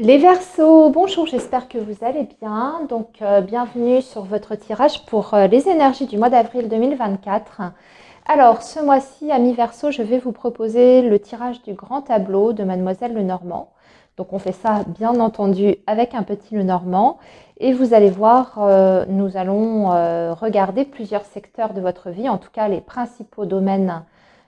Les Verseaux, bonjour, j'espère que vous allez bien. Bienvenue sur votre tirage pour les énergies du mois d'avril 2024. Alors, ce mois-ci, amis Verseaux, je vais vous proposer le tirage du grand tableau de Mademoiselle Lenormand. Donc, on fait ça, bien entendu, avec un petit Lenormand. Et vous allez voir, nous allons regarder plusieurs secteurs de votre vie, en tout cas les principaux domaines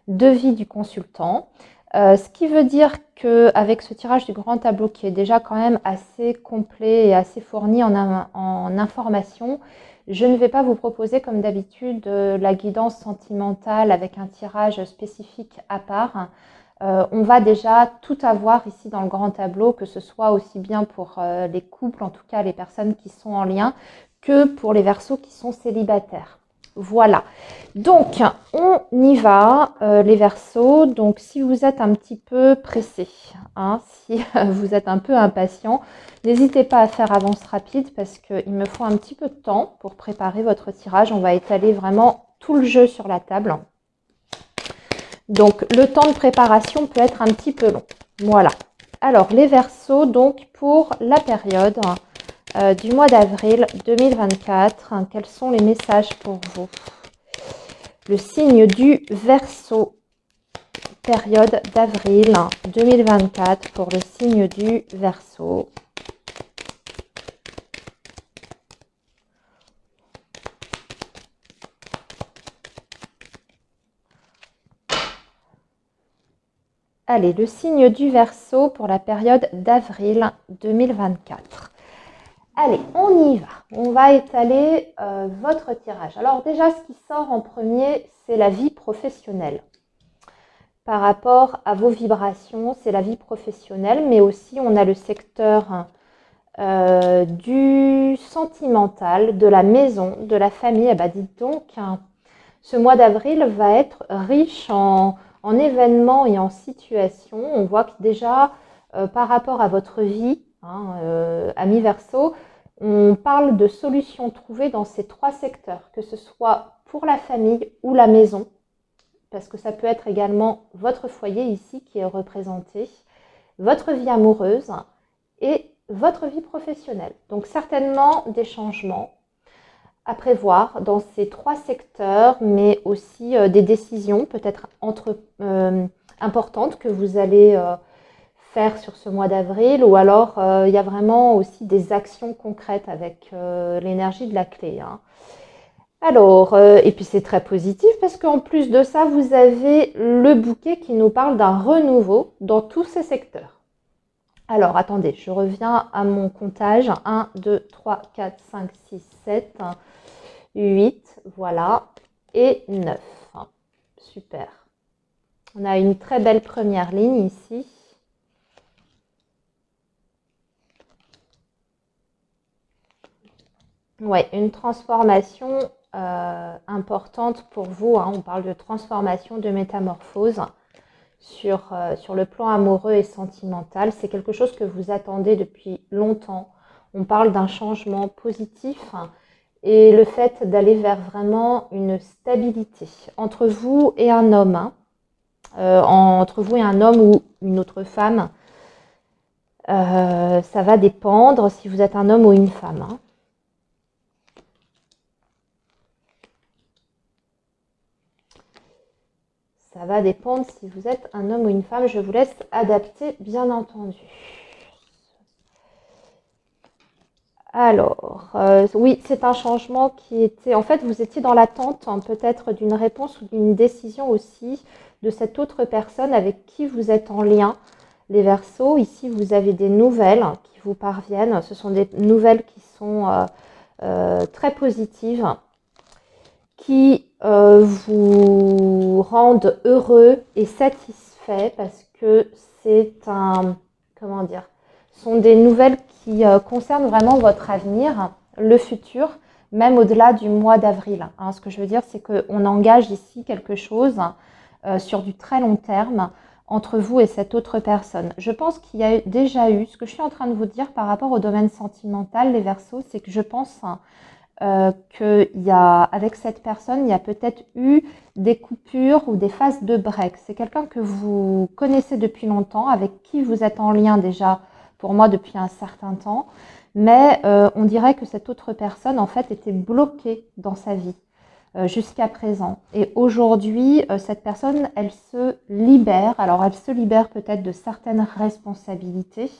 de vie du consultant. Ce qui veut dire qu'avec ce tirage du grand tableau qui est déjà quand même assez complet et assez fourni en informations, je ne vais pas vous proposer comme d'habitude la guidance sentimentale avec un tirage spécifique à part. On va déjà tout avoir ici dans le grand tableau, que ce soit aussi bien pour les couples, en tout cas les personnes qui sont en lien, que pour les Verseaux qui sont célibataires. Voilà, donc on y va les Verseaux. Donc si vous êtes un petit peu pressé, si vous êtes un peu impatient, n'hésitez pas à faire avance rapide parce qu'il me faut un petit peu de temps pour préparer votre tirage. On va étaler vraiment tout le jeu sur la table. Donc le temps de préparation peut être un petit peu long. Voilà. Alors les Verseaux, donc pour la période du mois d'avril 2024, quels sont les messages pour vous? Le signe du Verseau, période d'avril 2024 pour le signe du Verseau. Allez, le signe du Verseau pour la période d'avril 2024. Allez, on y va. On va étaler votre tirage. Alors déjà, ce qui sort en premier, c'est la vie professionnelle. Par rapport à vos vibrations, c'est la vie professionnelle, mais aussi on a le secteur du sentimental, de la maison, de la famille. Eh bien, dites donc, ce mois d'avril va être riche en événements et en situations. On voit que déjà, par rapport à votre vie, amis Verseau, on parle de solutions trouvées dans ces trois secteurs, que ce soit pour la famille ou la maison, parce que ça peut être également votre foyer ici qui est représenté, votre vie amoureuse et votre vie professionnelle. Donc certainement des changements à prévoir dans ces trois secteurs, mais aussi des décisions peut-être importantes que vous allez faire sur ce mois d'avril, ou alors il y a vraiment aussi des actions concrètes avec l'énergie de la clé. Alors, et puis c'est très positif parce qu'en plus de ça, vous avez le bouquet qui nous parle d'un renouveau dans tous ces secteurs. Alors, attendez, je reviens à mon comptage. 1, 2, 3, 4, 5, 6, 7, 8, voilà, et 9. Super. On a une très belle première ligne ici. Ouais, une transformation importante pour vous. On parle de transformation, de métamorphose sur le plan amoureux et sentimental. C'est quelque chose que vous attendez depuis longtemps. On parle d'un changement positif et le fait d'aller vers vraiment une stabilité entre vous et un homme. Entre vous et un homme ou une autre femme. Ça va dépendre si vous êtes un homme ou une femme. Ça va dépendre si vous êtes un homme ou une femme. Je vous laisse adapter, bien entendu. Alors, oui, c'est un changement qui était... En fait, vous étiez dans l'attente peut-être d'une réponse ou d'une décision aussi de cette autre personne avec qui vous êtes en lien. Les Verseaux, ici, vous avez des nouvelles qui vous parviennent. Ce sont des nouvelles qui sont très positives, qui vous rendent heureux et satisfait parce que c'est comment dire, sont des nouvelles qui concernent vraiment votre avenir, le futur, même au-delà du mois d'avril. Ce que je veux dire, c'est qu'on engage ici quelque chose sur du très long terme entre vous et cette autre personne. Je pense qu'il y a déjà eu, ce que je suis en train de vous dire par rapport au domaine sentimental, les Verseaux, c'est que je pense qu'avec cette personne, il y a peut-être eu des coupures ou des phases de break. C'est quelqu'un que vous connaissez depuis longtemps, avec qui vous êtes en lien déjà pour moi depuis un certain temps, mais on dirait que cette autre personne en fait était bloquée dans sa vie jusqu'à présent. Et aujourd'hui, cette personne, elle se libère. Alors, elle se libère peut-être de certaines responsabilités,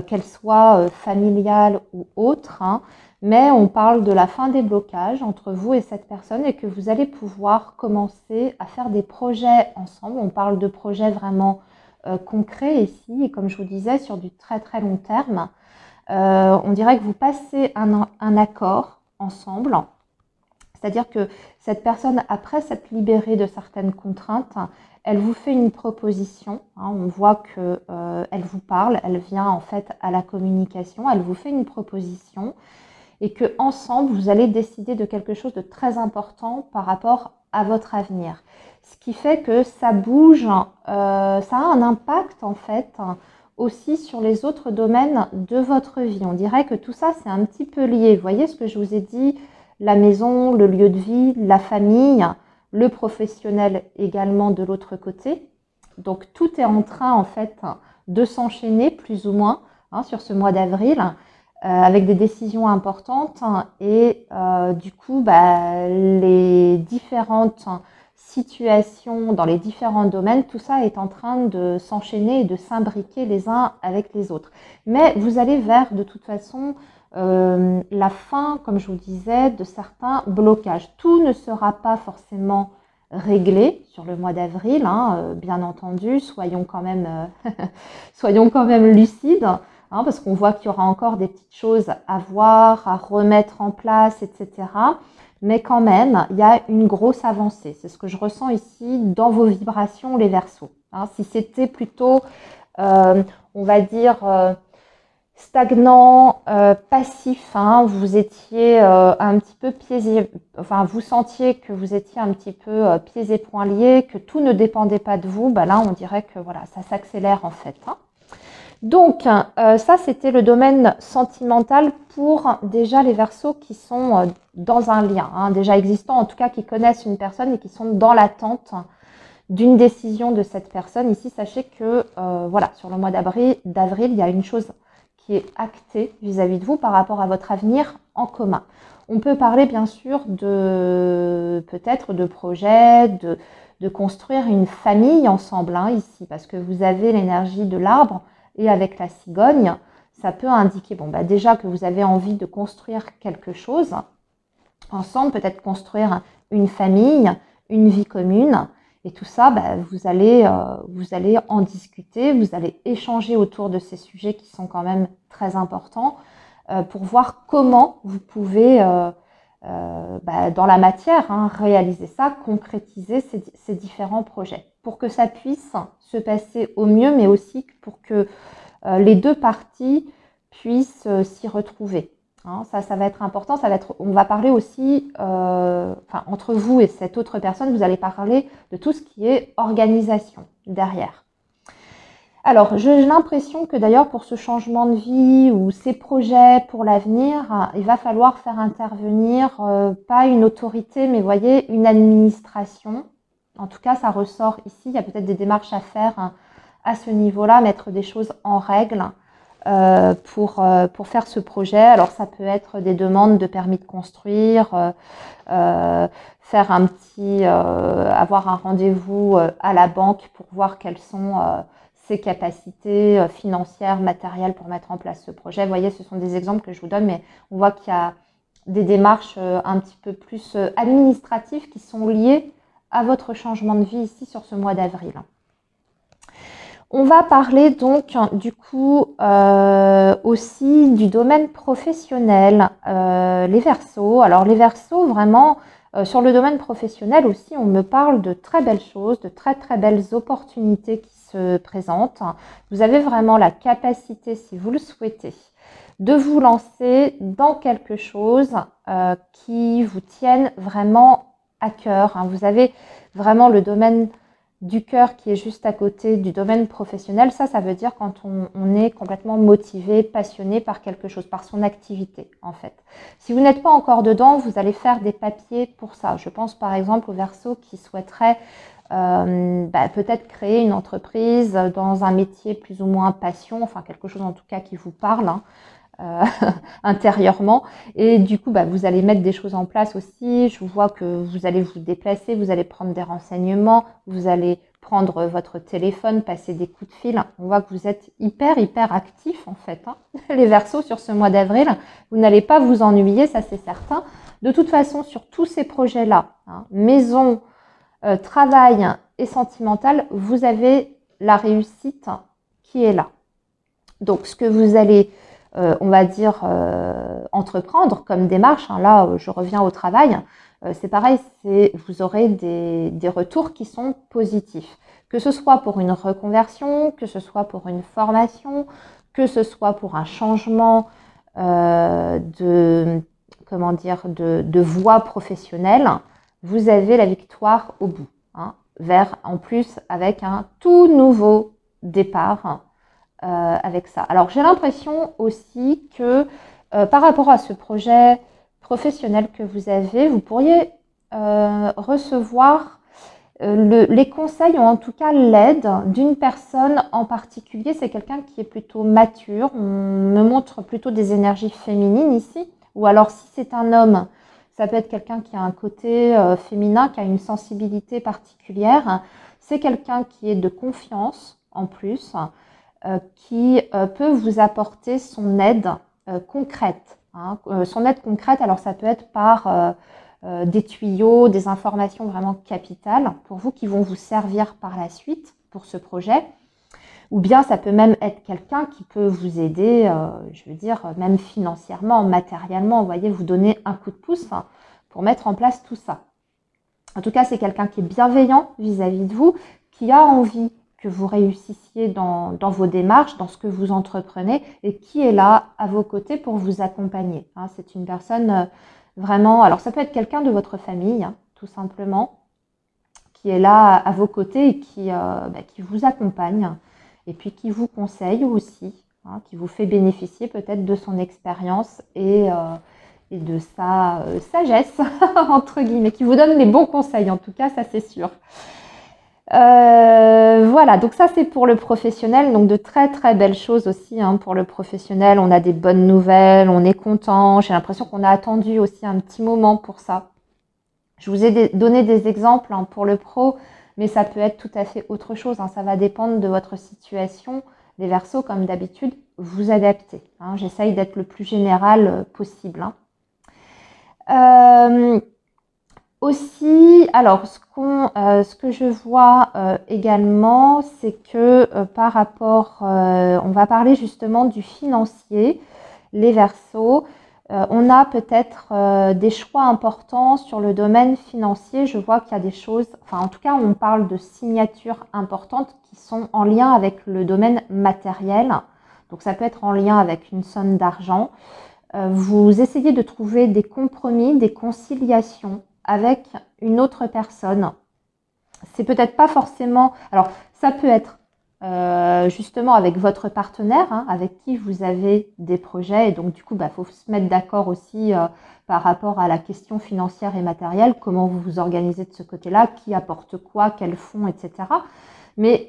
qu'elles soient familiales ou autres, hein, mais on parle de la fin des blocages entre vous et cette personne et que vous allez pouvoir commencer à faire des projets ensemble. On parle de projets vraiment concrets ici, et comme je vous disais, sur du très très long terme. On dirait que vous passez un accord ensemble. C'est-à-dire que cette personne, après s'être libérée de certaines contraintes, elle vous fait une proposition. Hein, on voit qu'elle vous parle, elle vient en fait à la communication, elle vous fait une proposition et que ensemble vous allez décider de quelque chose de très important par rapport à votre avenir. Ce qui fait que ça bouge, ça a un impact en fait aussi sur les autres domaines de votre vie. On dirait que tout ça c'est un petit peu lié. Vous voyez ce que je vous ai dit? La maison, le lieu de vie, la famille, le professionnel également de l'autre côté. Donc tout est en train en fait de s'enchaîner plus ou moins sur ce mois d'avril avec des décisions importantes et du coup les différentes situations dans les différents domaines, tout ça est en train de s'enchaîner et de s'imbriquer les uns avec les autres. Mais vous allez vers de toute façon la fin, comme je vous disais, de certains blocages. Tout ne sera pas forcément réglé sur le mois d'avril, bien entendu, soyons quand même lucides, parce qu'on voit qu'il y aura encore des petites choses à voir, à remettre en place, etc. Mais quand même, il y a une grosse avancée. C'est ce que je ressens ici dans vos vibrations, les Verseaux. Si c'était plutôt, on va dire, stagnant, passif, vous étiez un petit peu vous sentiez que vous étiez un petit peu pieds et poings liés, que tout ne dépendait pas de vous, là on dirait que voilà, ça s'accélère en fait. Donc ça c'était le domaine sentimental pour déjà les Verseaux qui sont dans un lien, déjà existant, en tout cas qui connaissent une personne et qui sont dans l'attente d'une décision de cette personne. Ici, sachez que voilà, sur le mois d'avril, il y a une chose qui est actée vis-à-vis de vous par rapport à votre avenir en commun. On peut parler bien sûr de peut-être de projets, de construire une famille ensemble ici, parce que vous avez l'énergie de l'arbre et avec la cigogne, ça peut indiquer déjà que vous avez envie de construire quelque chose ensemble, peut-être construire une famille, une vie commune. Et tout ça, vous allez en discuter, vous allez échanger autour de ces sujets qui sont quand même très importants pour voir comment vous pouvez, dans la matière, réaliser ça, concrétiser ces différents projets pour que ça puisse se passer au mieux, mais aussi pour que les deux parties puissent s'y retrouver. Ça va être important. On va parler aussi, entre vous et cette autre personne, vous allez parler de tout ce qui est organisation derrière. Alors, j'ai l'impression que d'ailleurs pour ce changement de vie ou ces projets pour l'avenir, il va falloir faire intervenir pas une autorité, mais vous voyez, une administration. En tout cas, ça ressort ici. Il y a peut-être des démarches à faire à ce niveau-là, mettre des choses en règle. Pour faire ce projet. Alors ça peut être des demandes de permis de construire, faire avoir un rendez-vous à la banque pour voir quelles sont ses capacités financières, matérielles pour mettre en place ce projet. Vous voyez, ce sont des exemples que je vous donne, mais on voit qu'il y a des démarches un petit peu plus administratives qui sont liées à votre changement de vie ici sur ce mois d'avril. On va parler donc du coup aussi du domaine professionnel, les Verseaux. Alors les Verseaux, vraiment, sur le domaine professionnel aussi, on me parle de très belles choses, de très très belles opportunités qui se présentent. Vous avez vraiment la capacité, si vous le souhaitez, de vous lancer dans quelque chose qui vous tienne vraiment à cœur. Vous avez vraiment le domaine du cœur qui est juste à côté du domaine professionnel. Ça veut dire quand on est complètement motivé, passionné par quelque chose, par son activité en fait. Si vous n'êtes pas encore dedans, vous allez faire des papiers pour ça. Je pense par exemple aux Verseaux qui souhaiteraient peut-être créer une entreprise dans un métier plus ou moins passion, enfin quelque chose en tout cas qui vous parle, hein, intérieurement. Et du coup, vous allez mettre des choses en place aussi. Je vois que vous allez vous déplacer, vous allez prendre des renseignements, vous allez prendre votre téléphone, passer des coups de fil. On voit que vous êtes hyper actifs en fait, hein. Les Verseaux sur ce mois d'avril. Vous n'allez pas vous ennuyer, ça c'est certain. De toute façon, sur tous ces projets-là, hein, maison, travail et sentimental, vous avez la réussite qui est là. Donc, ce que vous allez, on va dire, entreprendre comme démarche, hein, là, je reviens au travail, c'est pareil, vous aurez des retours qui sont positifs. Que ce soit pour une reconversion, que ce soit pour une formation, que ce soit pour un changement de voie professionnelle, vous avez la victoire au bout, hein, en plus avec un tout nouveau départ avec ça. Alors j'ai l'impression aussi que par rapport à ce projet professionnel que vous avez, vous pourriez recevoir les conseils, ou en tout cas l'aide d'une personne en particulier. C'est quelqu'un qui est plutôt mature. On me montre plutôt des énergies féminines ici. Ou alors si c'est un homme, ça peut être quelqu'un qui a un côté féminin, qui a une sensibilité particulière. C'est quelqu'un qui est de confiance en plus, qui peut vous apporter son aide concrète. Hein. Son aide concrète, alors ça peut être par des tuyaux, des informations vraiment capitales pour vous qui vont vous servir par la suite pour ce projet. Ou bien ça peut même être quelqu'un qui peut vous aider, je veux dire, même financièrement, matériellement, vous voyez, vous donner un coup de pouce pour mettre en place tout ça. En tout cas, c'est quelqu'un qui est bienveillant vis-à-vis de vous, qui a envie que vous réussissiez dans vos démarches, dans ce que vous entreprenez, et qui est là à vos côtés pour vous accompagner. Hein, c'est une personne vraiment, alors ça peut être quelqu'un de votre famille, hein, tout simplement, qui est là à vos côtés et qui vous accompagne, et puis qui vous conseille aussi, hein, qui vous fait bénéficier peut-être de son expérience et de sa sagesse, entre guillemets, qui vous donne les bons conseils, en tout cas, ça c'est sûr. Voilà, donc ça c'est pour le professionnel, donc de très belles choses aussi, hein, pour le professionnel. On a des bonnes nouvelles, on est content. J'ai l'impression qu'on a attendu aussi un petit moment pour ça. Je vous ai donné des exemples, hein, pour le pro, mais ça peut être tout à fait autre chose, hein. Ça va dépendre de votre situation. Les Verseaux, comme d'habitude, vous adaptez, hein. J'essaye d'être le plus général possible, hein. Aussi, alors ce que je vois également, c'est que par rapport, on va parler justement du financier, les Verseaux. On a peut-être des choix importants sur le domaine financier. Je vois qu'il y a des choses, enfin en tout cas on parle de signatures importantes qui sont en lien avec le domaine matériel. Donc ça peut être en lien avec une somme d'argent. Vous essayez de trouver des compromis, des conciliations avec une autre personne. C'est peut-être pas forcément... Alors, ça peut être justement avec votre partenaire, hein, avec qui vous avez des projets. Et donc, du coup, faut se mettre d'accord aussi par rapport à la question financière et matérielle, comment vous vous organisez de ce côté-là, qui apporte quoi, quels fonds, etc. Mais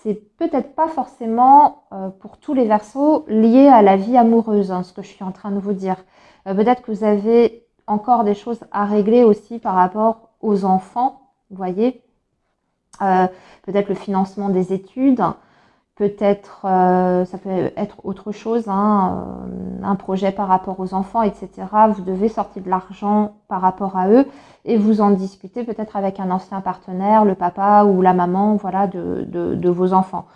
c'est peut-être pas forcément pour tous les Verseaux lié à la vie amoureuse, hein, ce que je suis en train de vous dire. Peut-être que vous avez encore des choses à régler aussi par rapport aux enfants, vous voyez. Peut-être le financement des études, peut-être ça peut être autre chose, hein, un projet par rapport aux enfants, etc. Vous devez sortir de l'argent par rapport à eux et vous en discutez peut-être avec un ancien partenaire, le papa ou la maman, voilà, de vos enfants.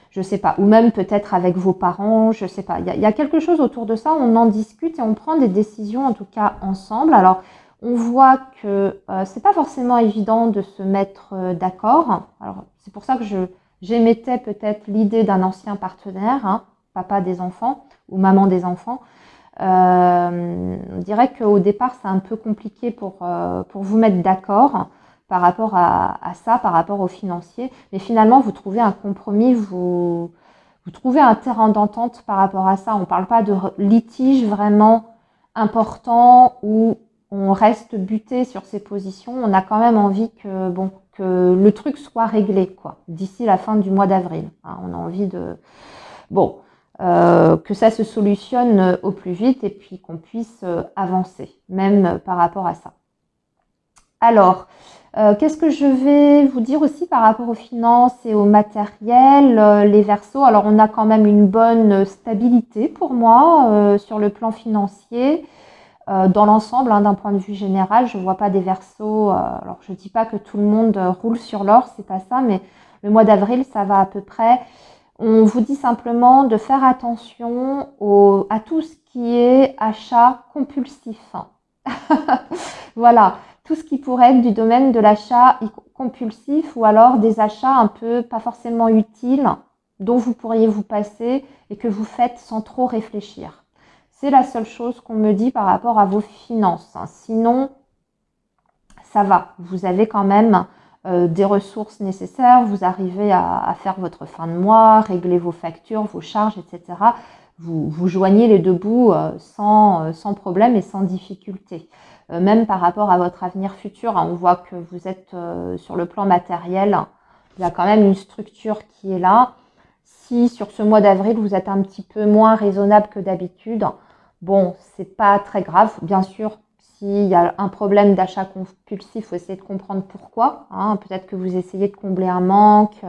Je sais pas, ou même peut-être avec vos parents, je sais pas. Il y a quelque chose autour de ça, on en discute et on prend des décisions en tout cas ensemble. Alors, on voit que c'est pas forcément évident de se mettre d'accord. Alors, c'est pour ça que j'émettais peut-être l'idée d'un ancien partenaire, hein, papa des enfants ou maman des enfants. On dirait qu'au départ, c'est un peu compliqué pour vous mettre d'accord par rapport à ça, par rapport au financier. Mais finalement, vous trouvez un compromis, vous trouvez un terrain d'entente par rapport à ça. On ne parle pas de litige vraiment important où on reste buté sur ses positions. On a quand même envie que, bon, que le truc soit réglé, quoi, d'ici la fin du mois d'avril. Hein, on a envie de... Bon, que ça se solutionne au plus vite et puis qu'on puisse avancer, même par rapport à ça. Alors, qu'est-ce que je vais vous dire aussi par rapport aux finances et au matériel, les Verseaux? Alors, on a quand même une bonne stabilité pour moi sur le plan financier. Dans l'ensemble, hein, d'un point de vue général, je ne vois pas des Verseaux. Alors, je ne dis pas que tout le monde roule sur l'or, c'est pas ça, mais le mois d'avril, ça va à peu près. On vous dit simplement de faire attention à tout ce qui est achat compulsif. Voilà, tout ce qui pourrait être du domaine de l'achat compulsif ou alors des achats un peu pas forcément utiles dont vous pourriez vous passer et que vous faites sans trop réfléchir. C'est la seule chose qu'on me dit par rapport à vos finances. Sinon, ça va. Vous avez quand même des ressources nécessaires. Vous arrivez à faire votre fin de mois, régler vos factures, vos charges, etc. Vous joignez les deux bouts sans problème et sans difficulté. Même par rapport à votre avenir futur, hein, on voit que vous êtes sur le plan matériel. Il y a quand même une structure qui est là. Si sur ce mois d'avril, vous êtes un petit peu moins raisonnable que d'habitude, bon, c'est pas très grave. Bien sûr, s'il y a un problème d'achat compulsif, il faut essayer de comprendre pourquoi. Hein. Peut-être que vous essayez de combler un manque,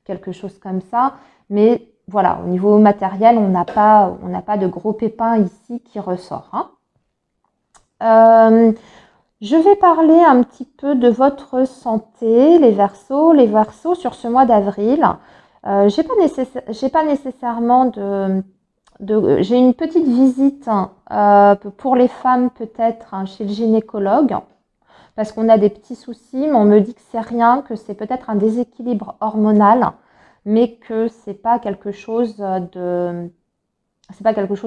quelque chose comme ça. Mais voilà, au niveau matériel, on n'a pas de gros pépins ici qui ressort. Hein. Je vais parler un petit peu de votre santé, les Verseaux. Les Verseaux, sur ce mois d'avril, j'ai pas nécessairement j'ai une petite visite pour les femmes peut-être chez le gynécologue parce qu'on a des petits soucis, mais on me dit que c'est rien, que c'est peut-être un déséquilibre hormonal, mais que c'est pas quelque chose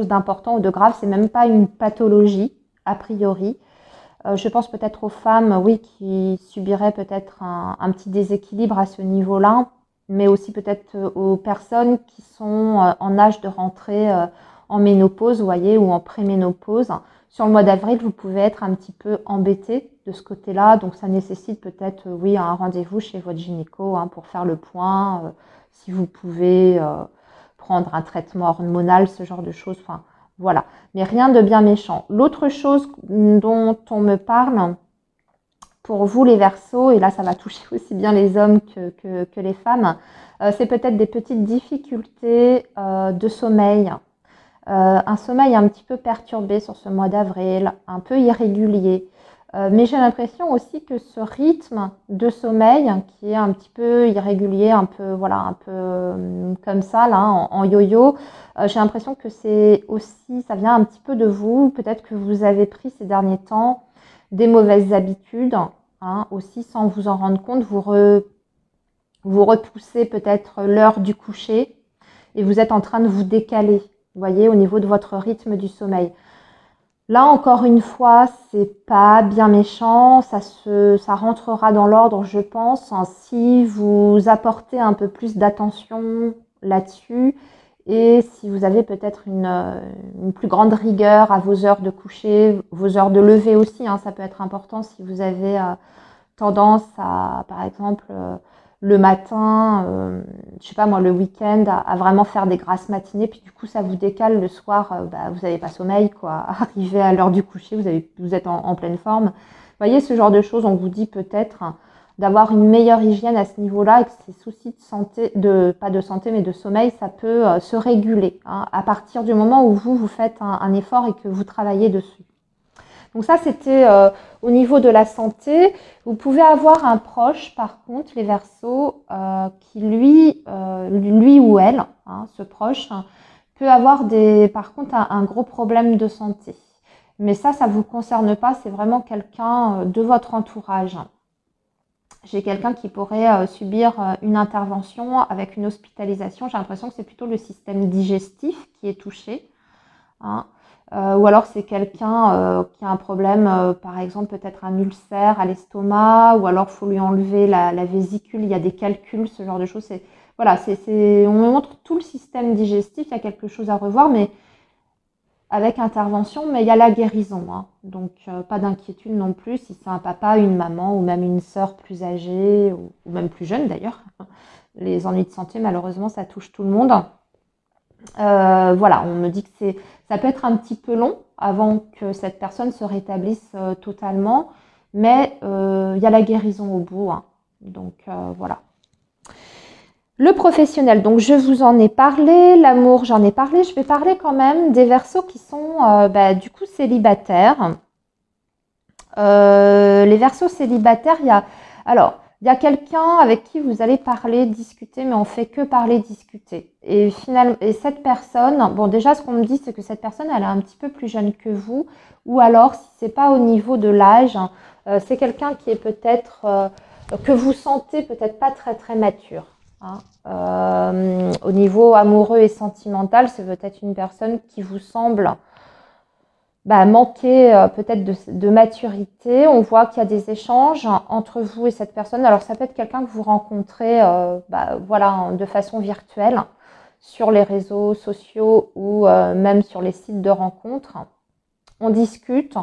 d'important ou de grave, c'est même pas une pathologie a priori. Je pense peut-être aux femmes, oui, qui subiraient peut-être un petit déséquilibre à ce niveau-là, mais aussi peut-être aux personnes qui sont en âge de rentrer en ménopause, vous voyez, ou en préménopause. Sur le mois d'avril, vous pouvez être un petit peu embêté de ce côté-là, donc ça nécessite peut-être, oui, un rendez-vous chez votre gynéco hein, pour faire le point, si vous pouvez prendre un traitement hormonal, ce genre de choses, enfin, voilà. Mais rien de bien méchant. L'autre chose dont on me parle, pour vous les Verseaux, et là ça va toucher aussi bien les hommes que les femmes, c'est peut-être des petites difficultés de sommeil. Un sommeil un petit peu perturbé sur ce mois d'avril, un peu irrégulier. Mais j'ai l'impression aussi que ce rythme de sommeil qui est un petit peu irrégulier, un peu voilà, un peu comme ça là, en yo-yo, j'ai l'impression que c'est aussi, ça vient un petit peu de vous. Peut-être que vous avez pris ces derniers temps des mauvaises habitudes, hein, aussi sans vous en rendre compte. Vous repoussez peut-être l'heure du coucher et vous êtes en train de vous décaler, vous voyez, au niveau de votre rythme du sommeil. Là, encore une fois, c'est pas bien méchant, ça rentrera dans l'ordre, je pense, hein, si vous apportez un peu plus d'attention là-dessus et si vous avez peut-être une plus grande rigueur à vos heures de coucher, vos heures de lever aussi, hein, ça peut être important si vous avez tendance à, par exemple, le matin, je sais pas moi, le week-end, à vraiment faire des grasses matinées, puis du coup ça vous décale le soir, vous n'avez pas sommeil, quoi. Arrivé à l'heure du coucher, vous êtes en pleine forme. Vous voyez, ce genre de choses, on vous dit peut-être d'avoir une meilleure hygiène à ce niveau-là et que ces soucis de santé, pas de santé, mais de sommeil, ça peut se réguler hein, à partir du moment où vous faites un effort et que vous travaillez dessus. Donc ça, c'était au niveau de la santé. Vous pouvez avoir un proche, par contre, les Verseaux, qui lui ou elle, hein, ce proche, peut avoir par contre un gros problème de santé. Mais ça ne vous concerne pas, c'est vraiment quelqu'un de votre entourage. J'ai quelqu'un qui pourrait subir une intervention avec une hospitalisation. J'ai l'impression que c'est plutôt le système digestif qui est touché. Hein. Ou alors c'est quelqu'un qui a un problème, par exemple peut-être un ulcère à l'estomac, ou alors il faut lui enlever la vésicule, il y a des calculs, ce genre de choses. Voilà, on me montre tout le système digestif, il y a quelque chose à revoir, mais avec intervention, mais il y a la guérison, hein. Donc pas d'inquiétude non plus si c'est un papa, une maman ou même une sœur plus âgée ou même plus jeune d'ailleurs. Les ennuis de santé, malheureusement, ça touche tout le monde. Voilà, on me dit que ça peut être un petit peu long avant que cette personne se rétablisse totalement, mais il y a la guérison au bout, hein. Donc voilà. Le professionnel, donc je vous en ai parlé, l'amour j'en ai parlé, je vais parler quand même des Verseaux qui sont du coup célibataires. Les Verseaux célibataires, il y a quelqu'un avec qui vous allez parler, discuter, mais on fait que parler, discuter. Et finalement, cette personne, bon déjà ce qu'on me dit c'est que cette personne elle est un petit peu plus jeune que vous, ou alors si c'est pas au niveau de l'âge, c'est quelqu'un qui est peut-être que vous sentez peut-être pas très très mature, hein. Au niveau amoureux et sentimental, c'est peut-être une personne qui vous semble manquer peut-être de maturité. On voit qu'il y a des échanges entre vous et cette personne. Alors ça peut être quelqu'un que vous rencontrez voilà, de façon virtuelle sur les réseaux sociaux ou même sur les sites de rencontres. On discute.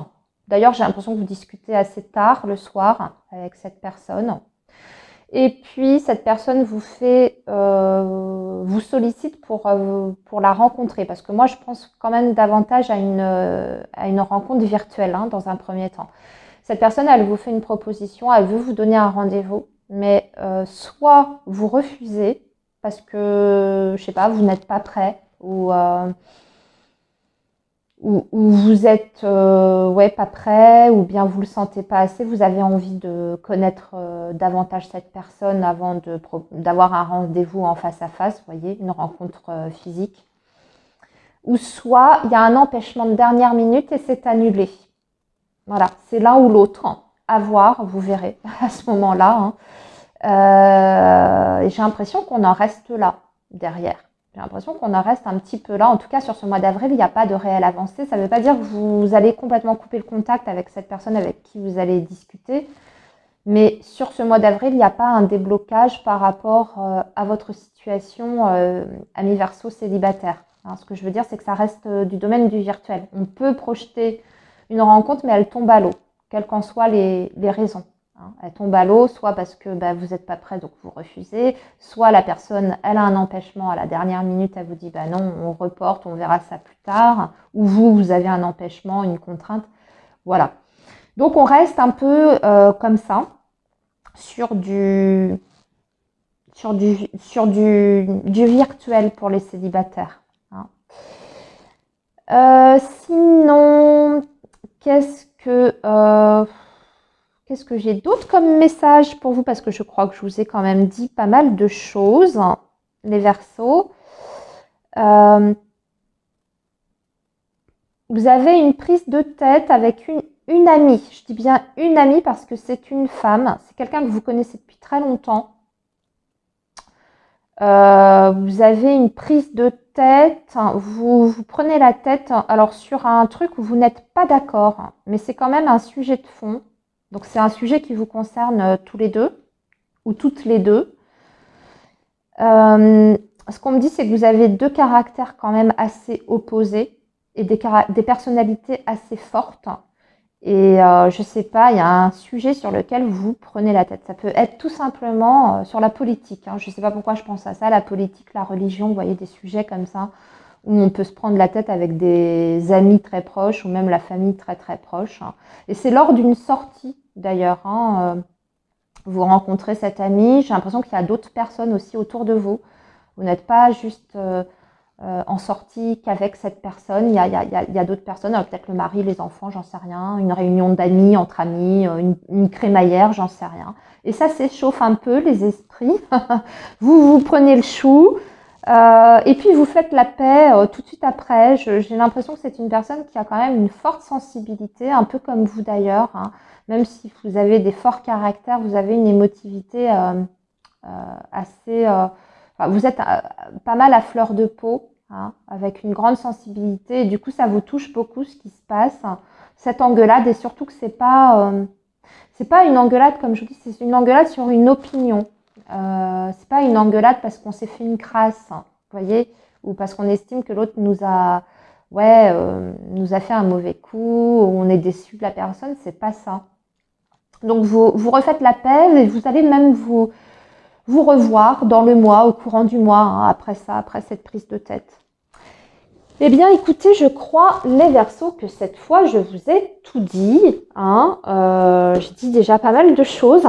D'ailleurs, j'ai l'impression que vous discutez assez tard le soir avec cette personne. Et puis, cette personne vous sollicite pour la rencontrer. Parce que moi, je pense quand même davantage à une rencontre virtuelle, hein, dans un premier temps. Cette personne, elle vous fait une proposition, elle veut vous donner un rendez-vous. Mais soit vous refusez parce que, je sais pas, vous n'êtes pas prêt ou vous êtes pas prêt, ou bien vous le sentez pas assez, vous avez envie de connaître davantage cette personne avant d'avoir un rendez-vous en face à face, vous voyez, une rencontre physique. Ou soit il y a un empêchement de dernière minute et c'est annulé. Voilà, c'est l'un ou l'autre. À voir, vous verrez à ce moment-là, hein. J'ai l'impression qu'on en reste là, derrière. J'ai l'impression qu'on en reste un petit peu là. En tout cas, sur ce mois d'avril, il n'y a pas de réelle avancée. Ça ne veut pas dire que vous allez complètement couper le contact avec cette personne avec qui vous allez discuter. Mais sur ce mois d'avril, il n'y a pas un déblocage par rapport à votre situation ami Verseau célibataire. Hein, ce que je veux dire, c'est que ça reste du domaine du virtuel. On peut projeter une rencontre, mais elle tombe à l'eau, quelles qu'en soient les raisons. Elle tombe à l'eau, soit parce que vous n'êtes pas prêt, donc vous refusez, soit la personne, elle a un empêchement à la dernière minute, elle vous dit non, on reporte, on verra ça plus tard, ou vous avez un empêchement, une contrainte, voilà. Donc on reste un peu comme ça, sur du virtuel pour les célibataires, hein. Sinon, qu'est-ce que j'ai d'autre comme message pour vous? Parce que je crois que je vous ai quand même dit pas mal de choses, les Verseaux. Vous avez une prise de tête avec une amie. Je dis bien une amie parce que c'est une femme. C'est quelqu'un que vous connaissez depuis très longtemps. Vous avez une prise de tête, vous prenez la tête alors sur un truc où vous n'êtes pas d'accord, mais c'est quand même un sujet de fond. Donc c'est un sujet qui vous concerne tous les deux ou toutes les deux. Ce qu'on me dit, c'est que vous avez deux caractères quand même assez opposés et des personnalités assez fortes. Et je sais pas, il y a un sujet sur lequel vous prenez la tête. Ça peut être tout simplement sur la politique, hein. Je sais pas pourquoi je pense à ça, la politique, la religion, vous voyez, des sujets comme ça où on peut se prendre la tête avec des amis très proches ou même la famille très très proche. Et c'est lors d'une sortie d'ailleurs, hein, vous rencontrez cet ami. J'ai l'impression qu'il y a d'autres personnes aussi autour de vous. Vous n'êtes pas juste en sortie qu'avec cette personne. Il y a d'autres personnes, peut-être le mari, les enfants, j'en sais rien, une réunion d'amis, entre amis, une crémaillère, j'en sais rien. Et ça s'échauffe un peu les esprits. Vous prenez le chou et puis vous faites la paix tout de suite après. J'ai l'impression que c'est une personne qui a quand même une forte sensibilité, un peu comme vous d'ailleurs, hein. Même si vous avez des forts caractères, vous avez une émotivité assez... vous êtes pas mal à fleur de peau, hein, avec une grande sensibilité. Et du coup, ça vous touche beaucoup ce qui se passe, cette engueulade. Et surtout que c'est pas une engueulade, comme je vous dis, c'est une engueulade sur une opinion. C'est pas une engueulade parce qu'on s'est fait une crasse, hein, vous voyez, ou parce qu'on estime que l'autre nous a ouais, nous a fait un mauvais coup, on est déçu de la personne, c'est pas ça. Donc vous refaites la paix et vous allez même vous revoir dans le mois, au courant du mois, hein, après ça, après cette prise de tête. Eh bien, écoutez, je crois, les Verseaux, que cette fois, je vous ai tout dit. Hein. J'ai dit déjà pas mal de choses.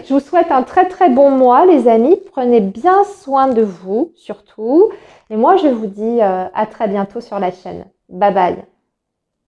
Je vous souhaite un très très bon mois, les amis. Prenez bien soin de vous, surtout. Et moi, je vous dis à très bientôt sur la chaîne. Bye bye.